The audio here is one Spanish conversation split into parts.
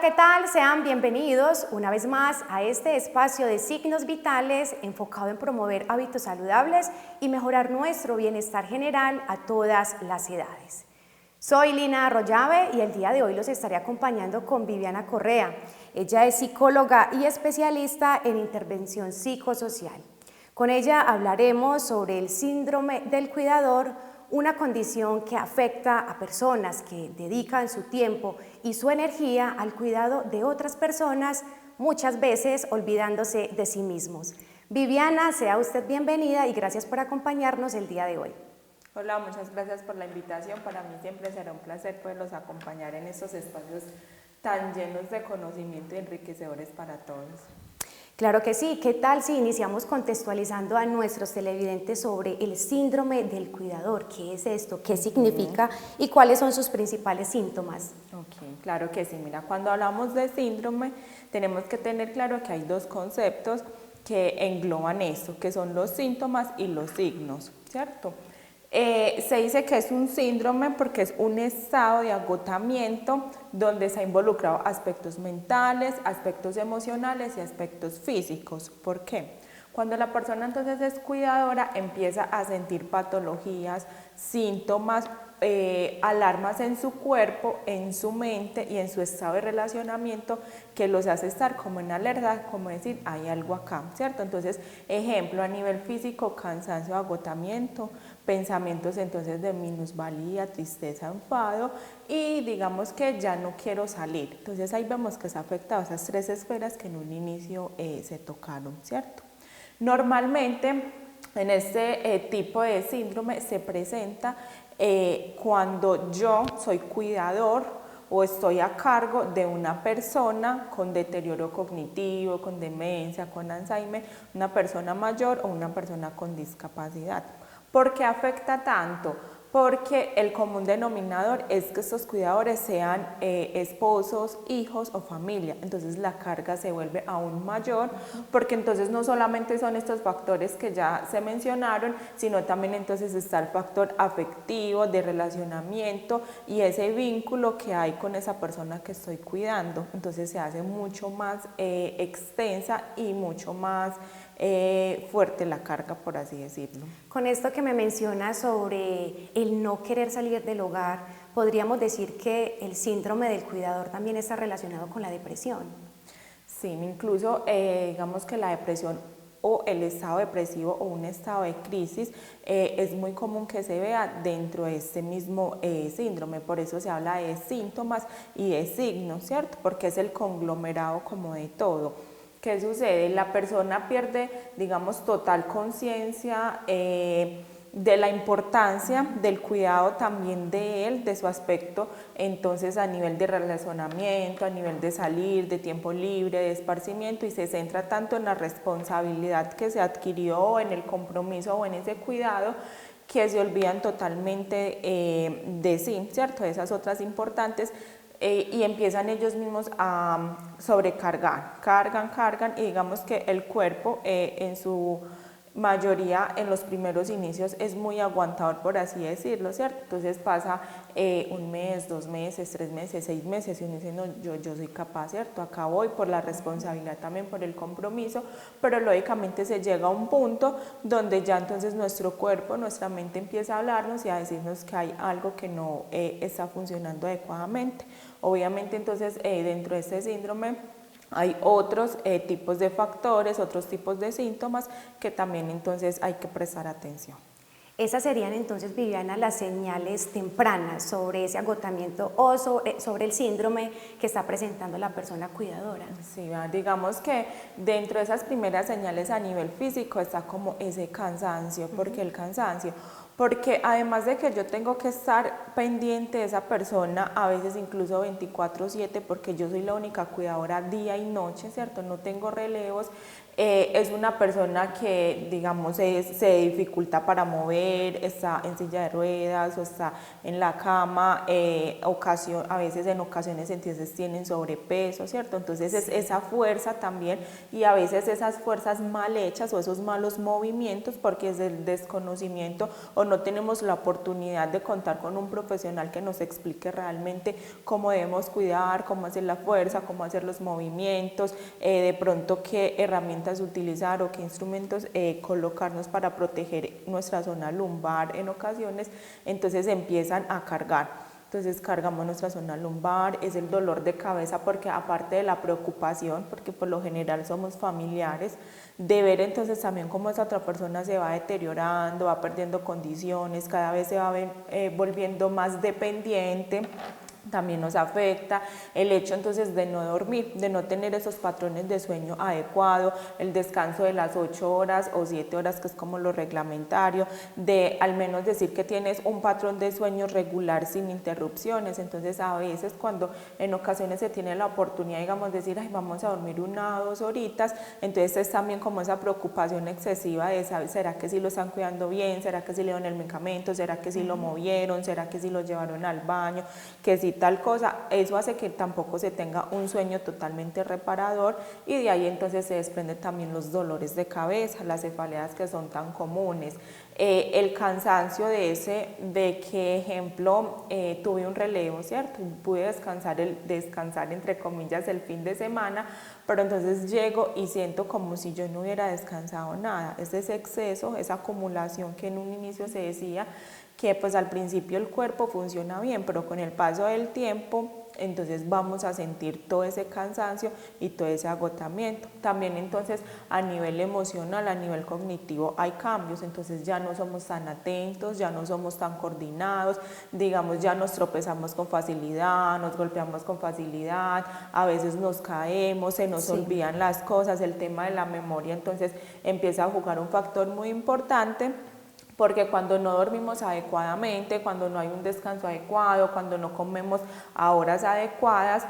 ¿qué tal? Sean bienvenidos una vez más a este espacio de signos vitales enfocado en promover hábitos saludables y mejorar nuestro bienestar general a todas las edades. Soy Lina Arroyave y el día de hoy los estaré acompañando con Viviana Correa. Ella es psicóloga y especialista en intervención psicosocial. Con ella hablaremos sobre el síndrome del cuidador, una condición que afecta a personas que dedican su tiempo y su energía al cuidado de otras personas, muchas veces olvidándose de sí mismos. Viviana, sea usted bienvenida y gracias por acompañarnos el día de hoy. Hola, muchas gracias por la invitación. Para mí siempre será un placer poderlos acompañar en estos espacios tan llenos de conocimiento y enriquecedores para todos. Claro que sí. ¿Qué tal si iniciamos contextualizando a nuestros televidentes sobre el síndrome del cuidador? ¿Qué es esto? ¿Qué significa? ¿Y cuáles son sus principales síntomas? Ok, claro que sí. Mira, cuando hablamos de síndrome, tenemos que tener claro que hay dos conceptos que engloban esto, que son los síntomas y los signos, ¿cierto? Se dice que es un síndrome porque es un estado de agotamiento donde se ha involucrado aspectos mentales, aspectos emocionales y aspectos físicos. ¿Por qué? Cuando la persona entonces es cuidadora, empieza a sentir patologías, síntomas, alarmas en su cuerpo, en su mente y en su estado de relacionamiento que los hace estar como en alerta, como decir, hay algo acá, ¿cierto? Entonces, ejemplo, a nivel físico, cansancio, agotamiento, pensamientos entonces de minusvalía, tristeza, enfado y digamos que ya no quiero salir. Entonces ahí vemos que se ha afectado esas tres esferas que en un inicio se tocaron, ¿cierto? Normalmente en este tipo de síndrome se presenta cuando yo soy cuidador o estoy a cargo de una persona con deterioro cognitivo, con demencia, con Alzheimer, una persona mayor o una persona con discapacidad. ¿Por qué afecta tanto? Porque el común denominador es que estos cuidadores sean esposos, hijos o familia. Entonces la carga se vuelve aún mayor porque entonces no solamente son estos factores que ya se mencionaron, sino también entonces está el factor afectivo, de relacionamiento y ese vínculo que hay con esa persona que estoy cuidando. Entonces se hace mucho más extensa y mucho más fuerte la carga, por así decirlo. Con esto que me menciona sobre el no querer salir del hogar, podríamos decir que el síndrome del cuidador también está relacionado con la depresión. Sí, incluso digamos que la depresión o el estado depresivo o un estado de crisis es muy común que se vea dentro de este mismo síndrome, por eso se habla de síntomas y de signos, ¿cierto? Porque es el conglomerado como de todo. ¿Qué sucede? La persona pierde, digamos, total conciencia de la importancia del cuidado también de él, de su aspecto, entonces a nivel de relacionamiento, a nivel de salir, de tiempo libre, de esparcimiento, y se centra tanto en la responsabilidad que se adquirió o en el compromiso o en ese cuidado, que se olvidan totalmente de sí, ¿cierto? De esas otras importantes. Y empiezan ellos mismos a sobrecargar, cargan y digamos que el cuerpo en su mayoría en los primeros inicios es muy aguantador, por así decirlo, ¿cierto? Entonces pasa un mes, 2 meses, 3 meses, 6 meses y uno dice, no, yo soy capaz, ¿cierto? Acá voy por la responsabilidad también, por el compromiso, pero lógicamente se llega a un punto donde ya entonces nuestro cuerpo, nuestra mente empieza a hablarnos y a decirnos que hay algo que no está funcionando adecuadamente. Obviamente entonces dentro de este síndrome hay otros tipos de factores, otros tipos de síntomas que también entonces hay que prestar atención. Esas serían entonces, Viviana, las señales tempranas sobre ese agotamiento o sobre el síndrome que está presentando la persona cuidadora. Sí, digamos que dentro de esas primeras señales a nivel físico está como ese cansancio. ¿Por qué el cansancio? Porque además de que yo tengo que estar pendiente de esa persona, a veces incluso 24/7, porque yo soy la única cuidadora día y noche, ¿cierto? No tengo relevos. Es una persona que, digamos, se dificulta para mover, está en silla de ruedas o está en la cama, a veces en ocasiones entonces tienen sobrepeso, ¿cierto? Entonces es esa fuerza también y a veces esas fuerzas mal hechas o esos malos movimientos porque es el desconocimiento o no tenemos la oportunidad de contar con un profesional que nos explique realmente cómo debemos cuidar, cómo hacer la fuerza, cómo hacer los movimientos, de pronto qué herramientas utilizar o qué instrumentos colocarnos para proteger nuestra zona lumbar en ocasiones, entonces empiezan a cargar. Entonces cargamos nuestra zona lumbar, es el dolor de cabeza porque aparte de la preocupación, porque por lo general somos familiares, de ver entonces también cómo esa otra persona se va deteriorando, va perdiendo condiciones, cada vez se va volviendo más dependiente, también nos afecta el hecho entonces de no dormir, de no tener esos patrones de sueño adecuado, el descanso de las 8 horas o 7 horas que es como lo reglamentario, de al menos decir que tienes un patrón de sueño regular sin interrupciones. Entonces a veces cuando en ocasiones se tiene la oportunidad, digamos, decir, ay, vamos a dormir 1 o 2 horitas, entonces es también como esa preocupación excesiva de saber, ¿será que sí lo están cuidando bien? ¿Será que sí le dieron el medicamento? ¿Será que sí lo movieron? ¿Será que sí lo llevaron al baño? Que sí tal cosa, eso hace que tampoco se tenga un sueño totalmente reparador y de ahí entonces se desprenden también los dolores de cabeza, las cefaleas que son tan comunes, el cansancio de que ejemplo tuve un relevo, ¿cierto? Pude descansar entre comillas el fin de semana, pero entonces llego y siento como si yo no hubiera descansado nada, es ese exceso, esa acumulación que en un inicio se decía que pues al principio el cuerpo funciona bien, pero con el paso del tiempo entonces vamos a sentir todo ese cansancio y todo ese agotamiento. También entonces a nivel emocional, a nivel cognitivo hay cambios, entonces ya no somos tan atentos, ya no somos tan coordinados, digamos ya nos tropezamos con facilidad, nos golpeamos con facilidad, a veces nos caemos, se nos olvidan las cosas, el tema de la memoria entonces empieza a jugar un factor muy importante. Porque cuando no dormimos adecuadamente, cuando no hay un descanso adecuado, cuando no comemos a horas adecuadas,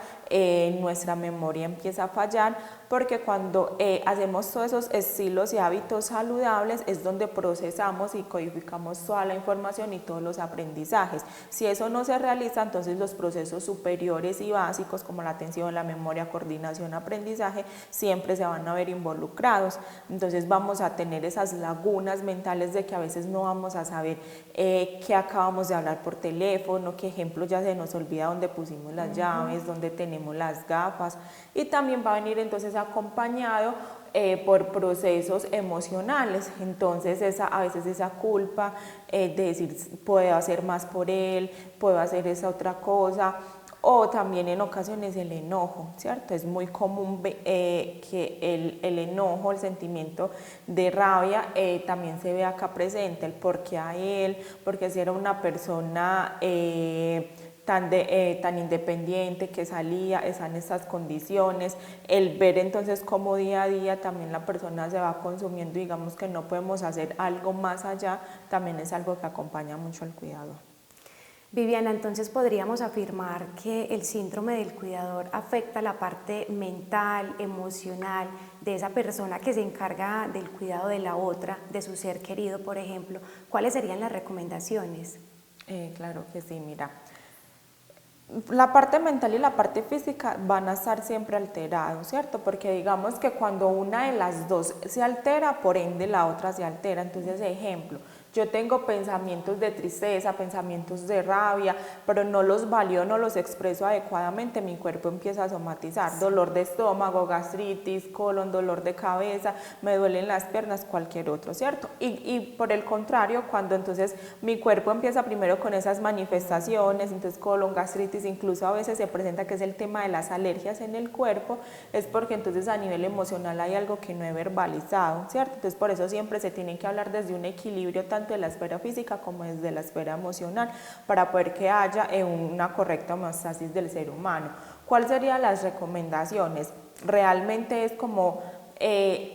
nuestra memoria empieza a fallar, porque cuando hacemos todos esos estilos y hábitos saludables es donde procesamos y codificamos toda la información y todos los aprendizajes. Si eso no se realiza, entonces los procesos superiores y básicos como la atención, la memoria, coordinación, aprendizaje, siempre se van a ver involucrados. Entonces vamos a tener esas lagunas mentales de que a veces no vamos a saber qué acabamos de hablar por teléfono, qué ejemplo ya se nos olvida dónde pusimos las llaves, dónde tenemos las gafas, y también va a venir entonces acompañado por procesos emocionales. Entonces a veces esa culpa de decir puedo hacer más por él, puedo hacer esa otra cosa, o también en ocasiones el enojo, ¿cierto? Es muy común que el enojo, el sentimiento de rabia también se ve acá presente, el por qué a él, porque si era una persona tan independiente que salía, está en estas condiciones, el ver entonces cómo día a día también la persona se va consumiendo, digamos que no podemos hacer algo más allá, también es algo que acompaña mucho al cuidador. Viviana, entonces podríamos afirmar que el síndrome del cuidador afecta la parte mental, emocional de esa persona que se encarga del cuidado de la otra, de su ser querido, por ejemplo. ¿Cuáles serían las recomendaciones? Claro que sí, mira. La parte mental y la parte física van a estar siempre alterados, ¿cierto? Porque digamos que cuando una de las dos se altera, por ende la otra se altera. Entonces, ejemplo, yo tengo pensamientos de tristeza, pensamientos de rabia, pero no los valido, no los expreso adecuadamente, mi cuerpo empieza a somatizar, dolor de estómago, gastritis, colon, dolor de cabeza, me duelen las piernas, cualquier otro, ¿cierto? Y por el contrario, cuando entonces mi cuerpo empieza primero con esas manifestaciones, entonces colon, gastritis, incluso a veces se presenta que es el tema de las alergias en el cuerpo, es porque entonces a nivel emocional hay algo que no he verbalizado, ¿cierto? Entonces por eso siempre se tiene que hablar desde un equilibrio tanto de la esfera física como desde la esfera emocional para poder que haya una correcta homeostasis del ser humano. ¿Cuáles serían las recomendaciones? Realmente es como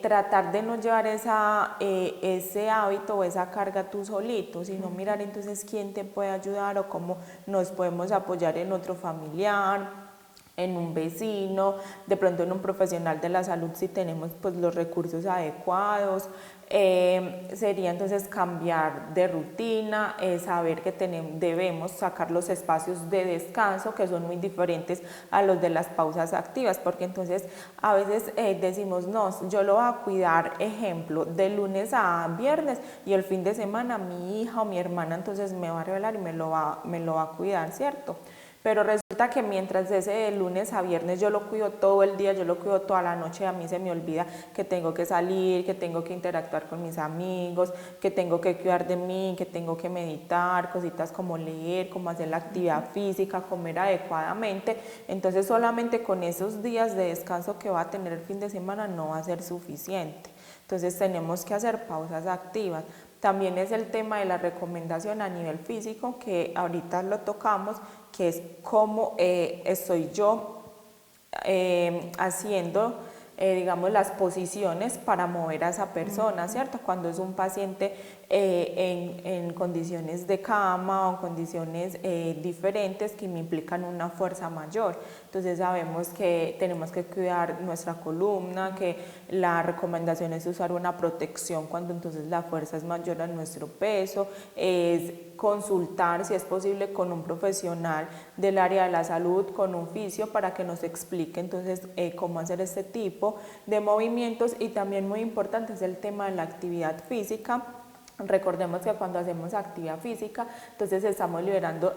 tratar de no llevar ese hábito o esa carga tú solito, sino mirar entonces quién te puede ayudar o cómo nos podemos apoyar en otro familiar, en un vecino, de pronto en un profesional de la salud si tenemos pues los recursos adecuados. Sería entonces cambiar de rutina, saber que debemos sacar los espacios de descanso que son muy diferentes a los de las pausas activas, porque entonces a veces decimos, no, yo lo voy a cuidar, ejemplo, de lunes a viernes y el fin de semana mi hija o mi hermana entonces me va a revelar y me lo va a cuidar, ¿cierto? Pero resulta que mientras ese de lunes a viernes yo lo cuido todo el día, yo lo cuido toda la noche, a mí se me olvida que tengo que salir, que tengo que interactuar con mis amigos, que tengo que cuidar de mí, que tengo que meditar, cositas como leer, como hacer la actividad física, comer adecuadamente. Entonces solamente con esos días de descanso que va a tener el fin de semana no va a ser suficiente. Entonces tenemos que hacer pausas activas. También es el tema de la recomendación a nivel físico, que ahorita lo tocamos, que es cómo estoy yo haciendo, digamos, las posiciones para mover a esa persona, ¿cierto? Cuando es un paciente en condiciones de cama o en condiciones diferentes que me implican una fuerza mayor. Entonces sabemos que tenemos que cuidar nuestra columna, que la recomendación es usar una protección cuando entonces la fuerza es mayor a nuestro peso, es consultar si es posible con un profesional del área de la salud, con un fisio, para que nos explique entonces cómo hacer este tipo de movimientos. Y también muy importante es el tema de la actividad física. Recordemos que cuando hacemos actividad física, entonces estamos liberando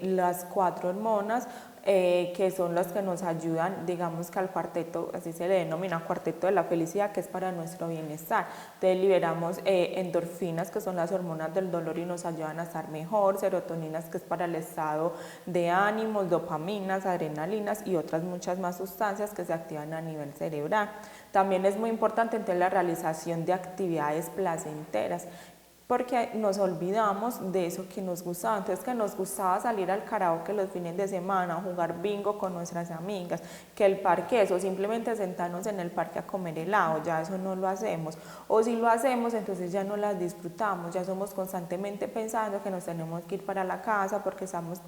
las 4 hormonas que son las que nos ayudan, digamos que al cuarteto, así se le denomina, cuarteto de la felicidad, que es para nuestro bienestar. Entonces liberamos endorfinas, que son las hormonas del dolor y nos ayudan a estar mejor, serotoninas, que es para el estado de ánimo, dopaminas, adrenalinas y otras muchas más sustancias que se activan a nivel cerebral. También es muy importante entonces la realización de actividades placenteras, porque nos olvidamos de eso que nos gustaba. Entonces, que nos gustaba salir al karaoke los fines de semana, jugar bingo con nuestras amigas, que el parque, eso, simplemente sentarnos en el parque a comer helado, ya eso no lo hacemos. O si lo hacemos, entonces ya no las disfrutamos, ya somos constantemente pensando que nos tenemos que ir para la casa porque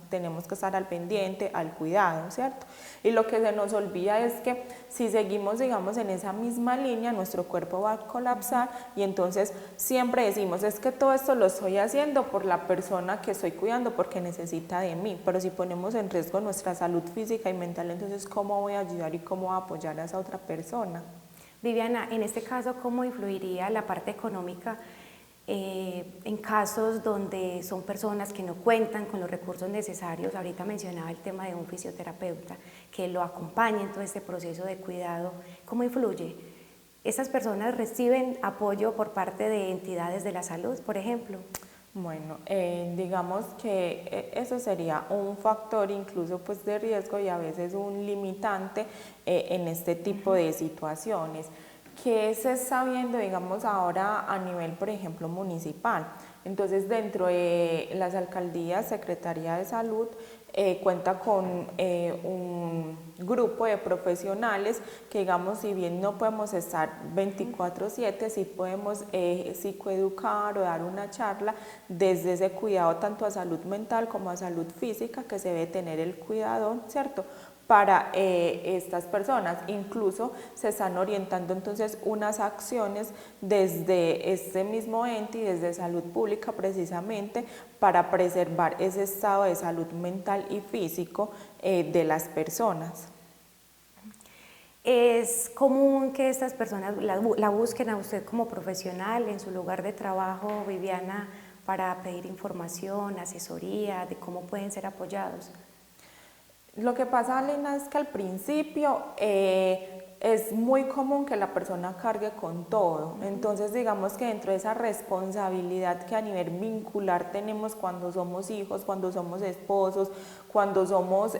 tenemos que estar al pendiente, al cuidado, ¿cierto? Y lo que se nos olvida es que si seguimos, digamos, en esa misma línea, nuestro cuerpo va a colapsar y entonces siempre decimos, es que todo esto lo estoy haciendo por la persona que estoy cuidando porque necesita de mí, pero si ponemos en riesgo nuestra salud física y mental, entonces ¿cómo voy a ayudar y cómo voy a apoyar a esa otra persona? Viviana, en este caso, ¿cómo influiría la parte económica en casos donde son personas que no cuentan con los recursos necesarios? Ahorita mencionaba el tema de un fisioterapeuta que lo acompaña en todo este proceso de cuidado. ¿Cómo influye? ¿Estas personas reciben apoyo por parte de entidades de la salud, por ejemplo? Bueno, digamos que eso sería un factor incluso pues de riesgo y a veces un limitante en este tipo de situaciones. ¿Qué se está viendo, digamos, ahora a nivel, por ejemplo, municipal? Entonces, dentro de las alcaldías, Secretaría de Salud cuenta con un grupo de profesionales que, digamos, si bien no podemos estar 24/7, sí podemos psicoeducar o dar una charla desde ese cuidado tanto a salud mental como a salud física que se debe tener el cuidador, ¿cierto?, para estas personas. Incluso se están orientando entonces unas acciones desde este mismo ente y desde salud pública precisamente para preservar ese estado de salud mental y físico de las personas. Es común que estas personas la busquen a usted como profesional en su lugar de trabajo, Viviana, para pedir información, asesoría de cómo pueden ser apoyados. Lo que pasa, Elena, es que al principio es muy común que la persona cargue con todo. Entonces, digamos que dentro de esa responsabilidad que a nivel vincular tenemos cuando somos hijos, cuando somos esposos, cuando somos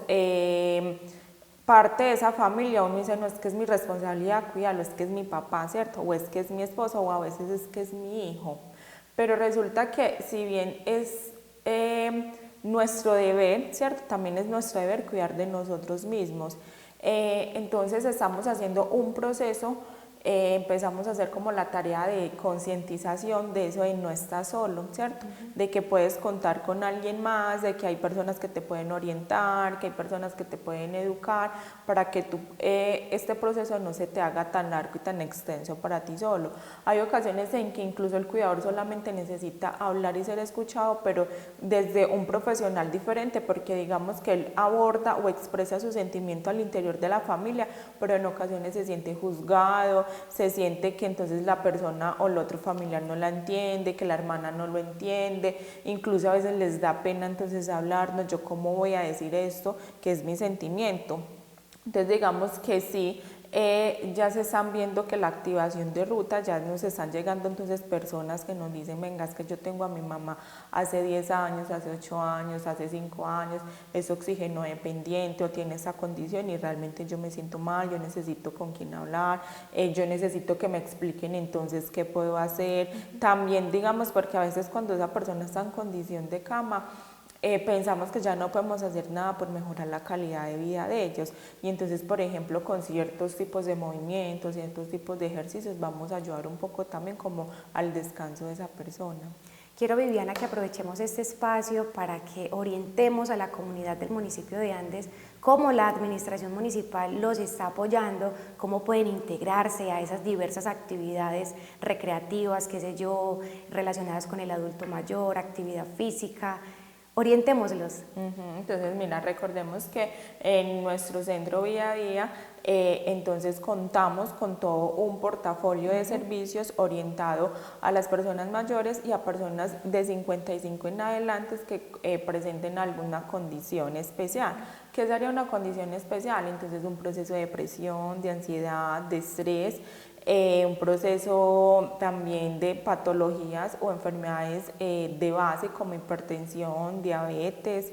parte de esa familia, uno dice, no, es que es mi responsabilidad cuidarlo, es que es mi papá, ¿cierto? O es que es mi esposo, o a veces es que es mi hijo. Pero resulta que si bien es nuestro deber, ¿cierto?, también es nuestro deber cuidar de nosotros mismos. Entonces estamos haciendo un proceso empezamos a hacer como la tarea de concientización de eso, de no estás solo, ¿cierto? De que puedes contar con alguien más, de que hay personas que te pueden orientar, que hay personas que te pueden educar, para que este proceso no se te haga tan largo y tan extenso para ti solo. Hay ocasiones en que incluso el cuidador solamente necesita hablar y ser escuchado, pero desde un profesional diferente, porque digamos que él aborda o expresa su sentimiento al interior de la familia, pero en ocasiones se siente juzgado, se siente que entonces la persona o el otro familiar no la entiende, que la hermana no lo entiende, incluso a veces les da pena entonces hablarnos, yo cómo voy a decir esto, que es mi sentimiento. Entonces digamos que sí, ya se están viendo que la activación de ruta, ya nos están llegando entonces personas que nos dicen, venga, es que yo tengo a mi mamá hace 10 años, hace 8 años, hace 5 años, es oxígeno dependiente o tiene esa condición y realmente yo me siento mal, yo necesito con quién hablar, yo necesito que me expliquen entonces qué puedo hacer. También digamos, porque a veces cuando esa persona está en condición de cama, pensamos que ya no podemos hacer nada por mejorar la calidad de vida de ellos y entonces por ejemplo con ciertos tipos de movimientos, ciertos tipos de ejercicios vamos a ayudar un poco también como al descanso de esa persona. Quiero, Viviana, que aprovechemos este espacio para que orientemos a la comunidad del municipio de Andes cómo la administración municipal los está apoyando, cómo pueden integrarse a esas diversas actividades recreativas, qué sé yo, relacionadas con el adulto mayor, actividad física. Orientémoslos. Entonces, mira, recordemos que en nuestro centro Día a Día, entonces contamos con todo un portafolio de servicios orientado a las personas mayores y a personas de 55 en adelante que presenten alguna condición especial. ¿Qué sería una condición especial? Entonces, un proceso de depresión, de ansiedad, de estrés, un proceso también de patologías o enfermedades de base como hipertensión, diabetes,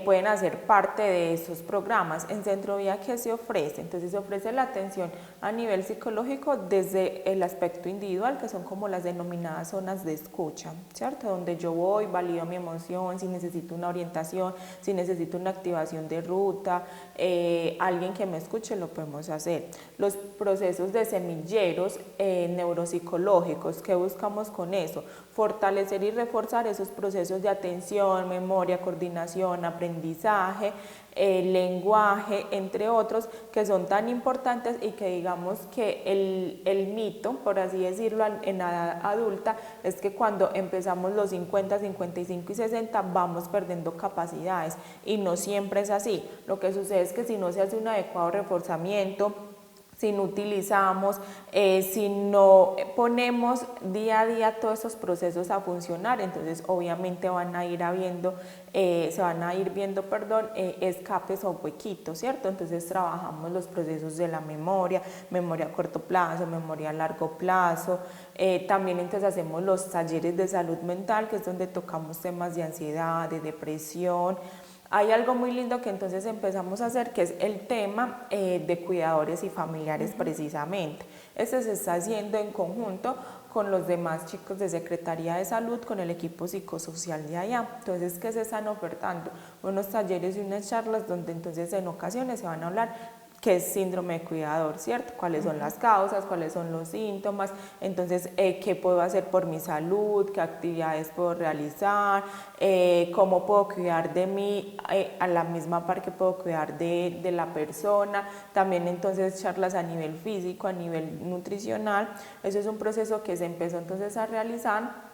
pueden hacer parte de esos programas. En Centro Vida, ¿qué se ofrece? Entonces se ofrece la atención a nivel psicológico desde el aspecto individual, que son como las denominadas zonas de escucha, ¿cierto? Donde yo voy, valido mi emoción, si necesito una orientación, si necesito una activación de ruta, alguien que me escuche, lo podemos hacer. Los procesos de semilleros neuropsicológicos, ¿qué buscamos con eso? Fortalecer y reforzar esos procesos de atención, memoria, coordinación, aprendizaje, lenguaje, entre otros, que son tan importantes y que digamos que el mito, por así decirlo, en la edad adulta, es que cuando empezamos los 50, 55 y 60 vamos perdiendo capacidades y no siempre es así. Lo que sucede es que si no se hace un adecuado reforzamiento, si no utilizamos, si no ponemos día a día todos esos procesos a funcionar, entonces obviamente van a ir se van a ir viendo, escapes o huequitos, ¿cierto? Entonces trabajamos los procesos de la memoria a corto plazo, memoria a largo plazo, también entonces hacemos los talleres de salud mental, que es donde tocamos temas de ansiedad, de depresión. Hay algo muy lindo que entonces empezamos a hacer, que es el tema de cuidadores y familiares precisamente. Este se está haciendo en conjunto con los demás chicos de Secretaría de Salud, con el equipo psicosocial de allá. Entonces, ¿qué se están ofertando? Unos talleres y unas charlas donde entonces en ocasiones se van a hablar qué es síndrome de cuidador, ¿cierto? ¿Cuáles son las causas? ¿Cuáles son los síntomas? Entonces, ¿qué puedo hacer por mi salud? ¿Qué actividades puedo realizar? ¿Cómo puedo cuidar de mí a la misma par que puedo cuidar de la persona? También entonces charlas a nivel físico, a nivel nutricional. Eso es un proceso que se empezó entonces a realizar.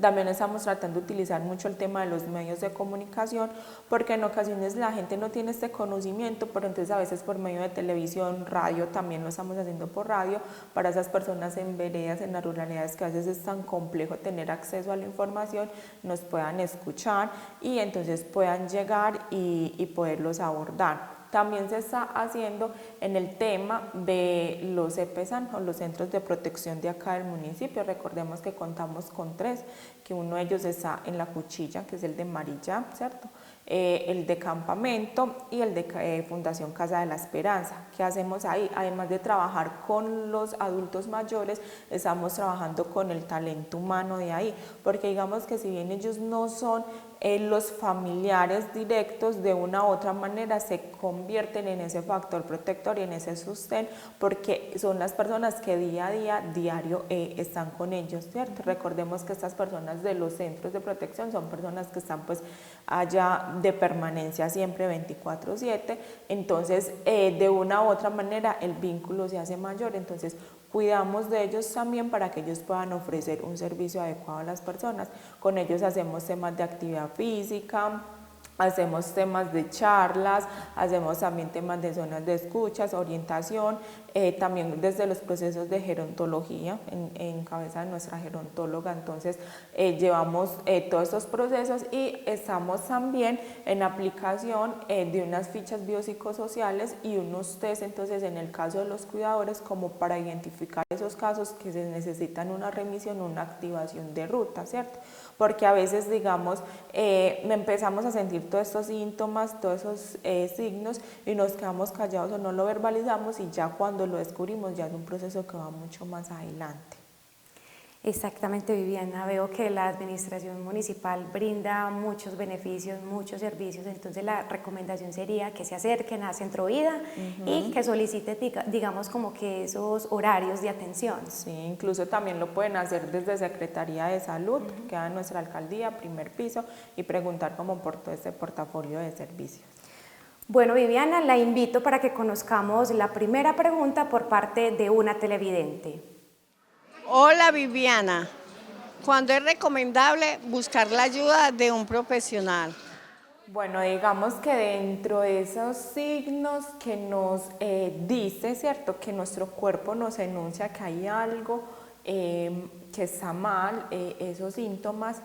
También estamos tratando de utilizar mucho el tema de los medios de comunicación, porque en ocasiones la gente no tiene este conocimiento, pero entonces a veces por medio de televisión, radio, también lo estamos haciendo por radio, para esas personas en veredas, en las ruralidades, que a veces es tan complejo tener acceso a la información, nos puedan escuchar y entonces puedan llegar y poderlos abordar. También se está haciendo en el tema de los EPESAN o los centros de protección de acá del municipio. Recordemos que contamos con 3, que uno de ellos está en La Cuchilla, que es el de Marilla, ¿cierto? El de Campamento y el de Fundación Casa de la Esperanza. ¿Qué hacemos ahí? Además de trabajar con los adultos mayores, estamos trabajando con el talento humano de ahí, porque digamos que si bien ellos no son los familiares directos de una u otra manera se convierten en ese factor protector y en ese sostén, porque son las personas que día a día, diario, están con ellos, ¿cierto? Recordemos que estas personas de los centros de protección son personas que están pues allá de permanencia siempre 24/7, entonces de una u otra manera el vínculo se hace mayor, entonces cuidamos de ellos también para que ellos puedan ofrecer un servicio adecuado a las personas. Con ellos hacemos temas de actividad física, hacemos temas de charlas, hacemos también temas de zonas de escuchas, orientación, también desde los procesos de gerontología, en cabeza de nuestra gerontóloga, entonces llevamos todos estos procesos y estamos también en aplicación de unas fichas biopsicosociales y unos test, entonces en el caso de los cuidadores, como para identificar esos casos que se necesitan una remisión, una activación de ruta, ¿cierto? Porque a veces, digamos, empezamos a sentir todos estos síntomas, todos esos signos y nos quedamos callados o no lo verbalizamos y ya cuando lo descubrimos ya es un proceso que va mucho más adelante. Exactamente, Viviana. Veo que la administración municipal brinda muchos beneficios, muchos servicios, entonces la recomendación sería que se acerquen a Centro Vida y que soliciten, digamos, como que esos horarios de atención. Sí, incluso también lo pueden hacer desde Secretaría de Salud, que queda en nuestra alcaldía, primer piso, y preguntar como por todo este portafolio de servicios. Bueno, Viviana, la invito para que conozcamos la primera pregunta por parte de una televidente. Hola Viviana, ¿cuándo es recomendable buscar la ayuda de un profesional? Bueno, digamos que dentro de esos signos que nos dice, ¿cierto? Que nuestro cuerpo nos enuncia que hay algo que está mal, esos síntomas,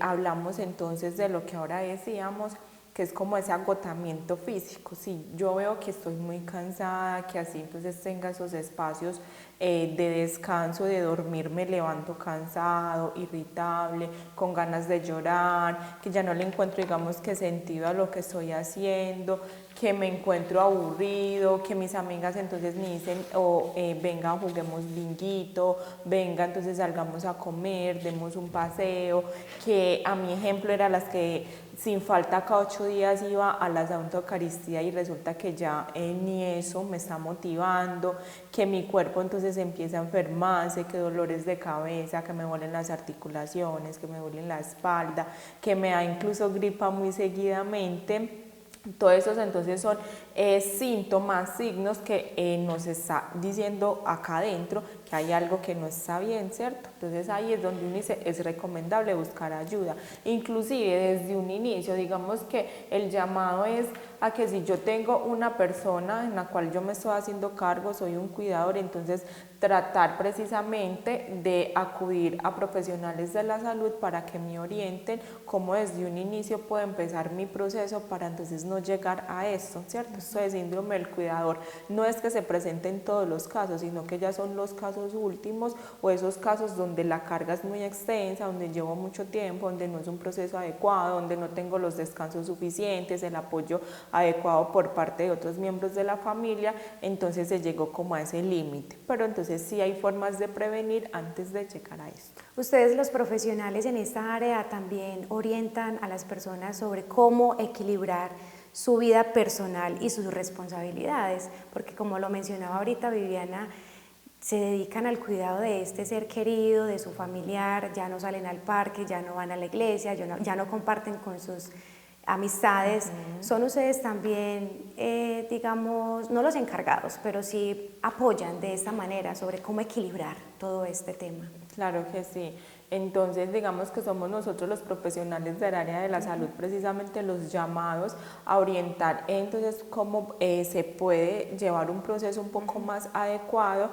hablamos entonces de lo que ahora decíamos, que es como ese agotamiento físico. Si yo veo que estoy muy cansada, que así entonces tenga esos espacios de descanso, de dormir, me levanto cansado, irritable, con ganas de llorar, que ya no le encuentro, digamos, que sentido a lo que estoy haciendo, que me encuentro aburrido, que mis amigas entonces me dicen, venga, juguemos binguito, venga, entonces salgamos a comer, demos un paseo, que a mi ejemplo era las que sin falta cada 8 días iba a la Santa Eucaristía y resulta que ya ni eso me está motivando, que mi cuerpo entonces empieza a enfermarse, que dolores de cabeza, que me duelen las articulaciones, que me duelen la espalda, que me da incluso gripa muy seguidamente. Todos esos entonces son síntomas, signos que nos está diciendo acá adentro que hay algo que no está bien, ¿cierto? Entonces ahí es donde uno dice, es recomendable buscar ayuda. Inclusive desde un inicio, digamos que el llamado es a que si yo tengo una persona en la cual yo me estoy haciendo cargo, soy un cuidador, entonces tratar precisamente de acudir a profesionales de la salud para que me orienten cómo desde un inicio puedo empezar mi proceso para entonces no llegar a esto, ¿cierto? Esto de síndrome del cuidador no es que se presente en todos los casos, sino que ya son los casos últimos o esos casos donde la carga es muy extensa, donde llevo mucho tiempo, donde no es un proceso adecuado, donde no tengo los descansos suficientes, el apoyo adecuado por parte de otros miembros de la familia, entonces se llegó como a ese límite, pero entonces sí hay formas de prevenir antes de llegar a esto. Ustedes los profesionales en esta área también orientan a las personas sobre cómo equilibrar su vida personal y sus responsabilidades, porque como lo mencionaba ahorita Viviana, se dedican al cuidado de este ser querido, de su familiar, ya no salen al parque, ya no van a la iglesia, ya no comparten con sus amistades. Son ustedes también, digamos, no los encargados, pero sí apoyan de esta manera sobre cómo equilibrar todo este tema. Claro que sí. Entonces, digamos que somos nosotros los profesionales del área de la salud precisamente los llamados a orientar entonces cómo se puede llevar un proceso un poco más adecuado.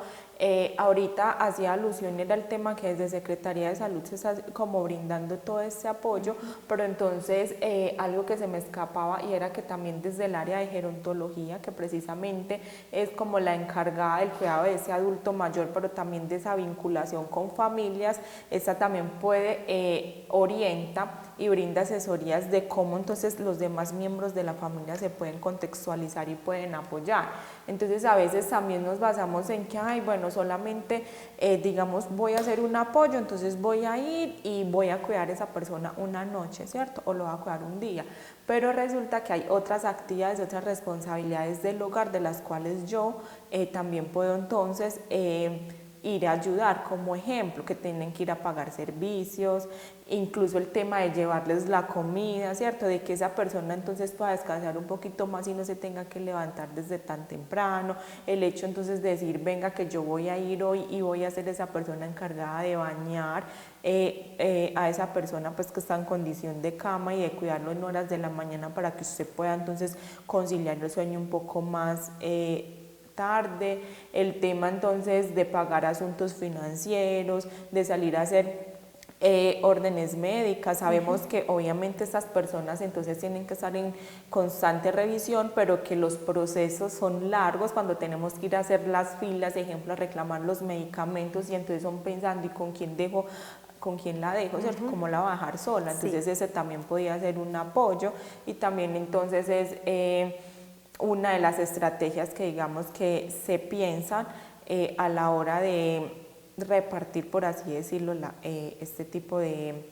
Ahorita hacía alusión era el tema que desde Secretaría de Salud se está como brindando todo este apoyo, pero entonces algo que se me escapaba y era que también desde el área de gerontología, que precisamente es como la encargada del cuidado de ese adulto mayor, pero también de esa vinculación con familias, esta también puede, orienta y brinda asesorías de cómo entonces los demás miembros de la familia se pueden contextualizar y pueden apoyar. Entonces a veces también nos basamos en que, ay, bueno, solamente digamos voy a hacer un apoyo, entonces voy a ir y voy a cuidar a esa persona una noche, ¿cierto? O lo voy a cuidar un día. Pero resulta que hay otras actividades, otras responsabilidades del hogar de las cuales yo también puedo entonces ir a ayudar, como ejemplo, que tienen que ir a pagar servicios, incluso el tema de llevarles la comida, ¿cierto? De que esa persona entonces pueda descansar un poquito más y no se tenga que levantar desde tan temprano, el hecho entonces de decir, venga que yo voy a ir hoy y voy a ser esa persona encargada de bañar a esa persona pues que está en condición de cama y de cuidarlo en horas de la mañana para que usted pueda entonces conciliar el sueño un poco más tarde, el tema entonces de pagar asuntos financieros, de salir a hacer órdenes médicas. Sabemos que obviamente estas personas entonces tienen que estar en constante revisión, pero que los procesos son largos cuando tenemos que ir a hacer las filas, ejemplo, a reclamar los medicamentos y entonces son pensando, ¿y con quién dejo? ¿Con quién la dejo? ¿Cierto? ¿Cómo la va a dejar sola? Entonces ese también podía ser un apoyo y también entonces es una de las estrategias que digamos que se piensan a la hora de repartir, por así decirlo, este tipo de,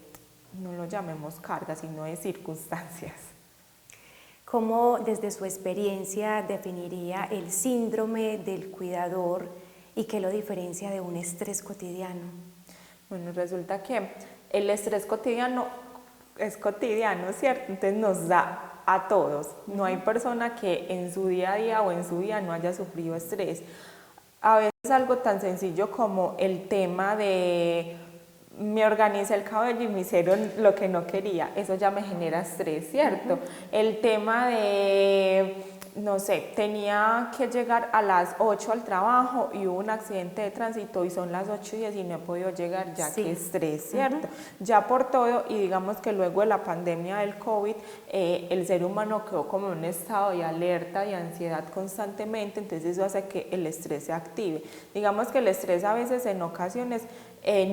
no lo llamemos cargas, sino de circunstancias. ¿Cómo desde su experiencia definiría el síndrome del cuidador y qué lo diferencia de un estrés cotidiano? Bueno, resulta que el estrés cotidiano es cotidiano, ¿cierto? Entonces nos da a todos. No hay persona que en su día a día o en su vida no haya sufrido estrés. A veces algo tan sencillo como el tema de me organicé el cabello y me hicieron lo que no quería, eso ya me genera estrés, ¿cierto? El tema de, no sé, tenía que llegar a las 8 al trabajo y hubo un accidente de tránsito y son las 8:10 y no he podido llegar, ya que estrés, ¿cierto? Ya por todo, y digamos que luego de la pandemia del COVID, el ser humano quedó como en un estado de alerta y ansiedad constantemente, entonces eso hace que el estrés se active. Digamos que el estrés a veces en ocasiones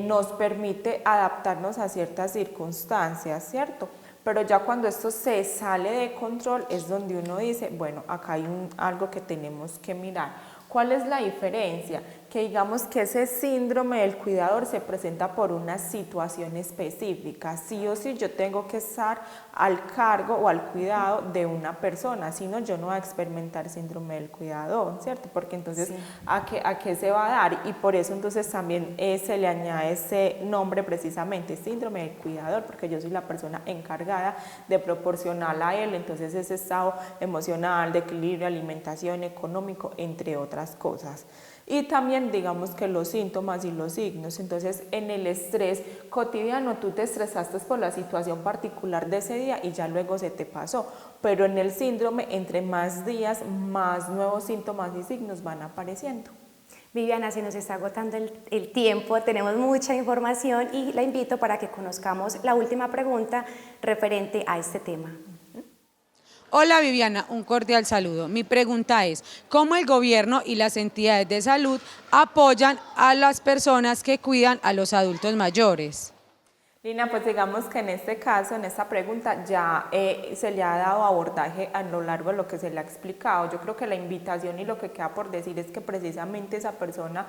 nos permite adaptarnos a ciertas circunstancias, ¿cierto? Pero ya cuando esto se sale de control es donde uno dice, bueno, acá hay algo que tenemos que mirar. ¿Cuál es la diferencia? Que digamos que ese síndrome del cuidador se presenta por una situación específica. Sí o sí yo tengo que estar al cargo o al cuidado de una persona, si no yo no voy a experimentar síndrome del cuidador, ¿cierto? Porque entonces ¿a qué se va a dar? Y por eso entonces también se le añade ese nombre precisamente, síndrome del cuidador, porque yo soy la persona encargada de proporcionar a él entonces ese estado emocional, de equilibrio, alimentación, económico, entre otras cosas. Y también digamos que los síntomas y los signos, entonces en el estrés cotidiano tú te estresaste por la situación particular de ese día y ya luego se te pasó, pero en el síndrome entre más días más nuevos síntomas y signos van apareciendo. Viviana, se nos está agotando el tiempo, tenemos mucha información y la invito para que conozcamos la última pregunta referente a este tema. Hola Viviana, un cordial saludo. Mi pregunta es, ¿cómo el gobierno y las entidades de salud apoyan a las personas que cuidan a los adultos mayores? Lina, pues digamos que en este caso, en esta pregunta, ya se le ha dado abordaje a lo largo de lo que se le ha explicado. Yo creo que la invitación y lo que queda por decir es que precisamente esa persona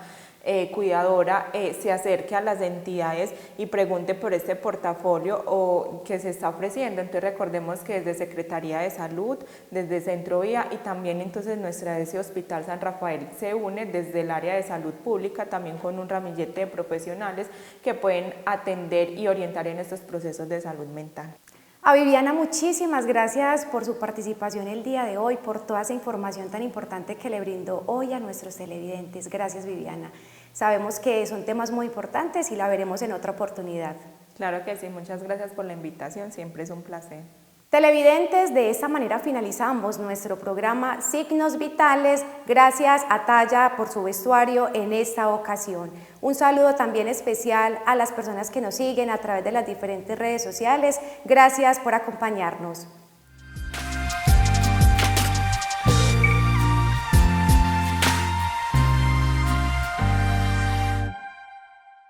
cuidadora se acerque a las entidades y pregunte por este portafolio o que se está ofreciendo. Entonces recordemos que desde Secretaría de Salud, desde Centro Vía y también entonces nuestra ESE Hospital San Rafael se une desde el área de salud pública también con un ramillete de profesionales que pueden atender y orientar en estos procesos de salud mental. A Viviana, muchísimas gracias por su participación el día de hoy, por toda esa información tan importante que le brindó hoy a nuestros televidentes. Gracias, Viviana. Sabemos que son temas muy importantes y la veremos en otra oportunidad. Claro que sí, muchas gracias por la invitación, siempre es un placer. Televidentes, de esta manera finalizamos nuestro programa Signos Vitales. Gracias a Talla por su vestuario en esta ocasión. Un saludo también especial a las personas que nos siguen a través de las diferentes redes sociales. Gracias por acompañarnos.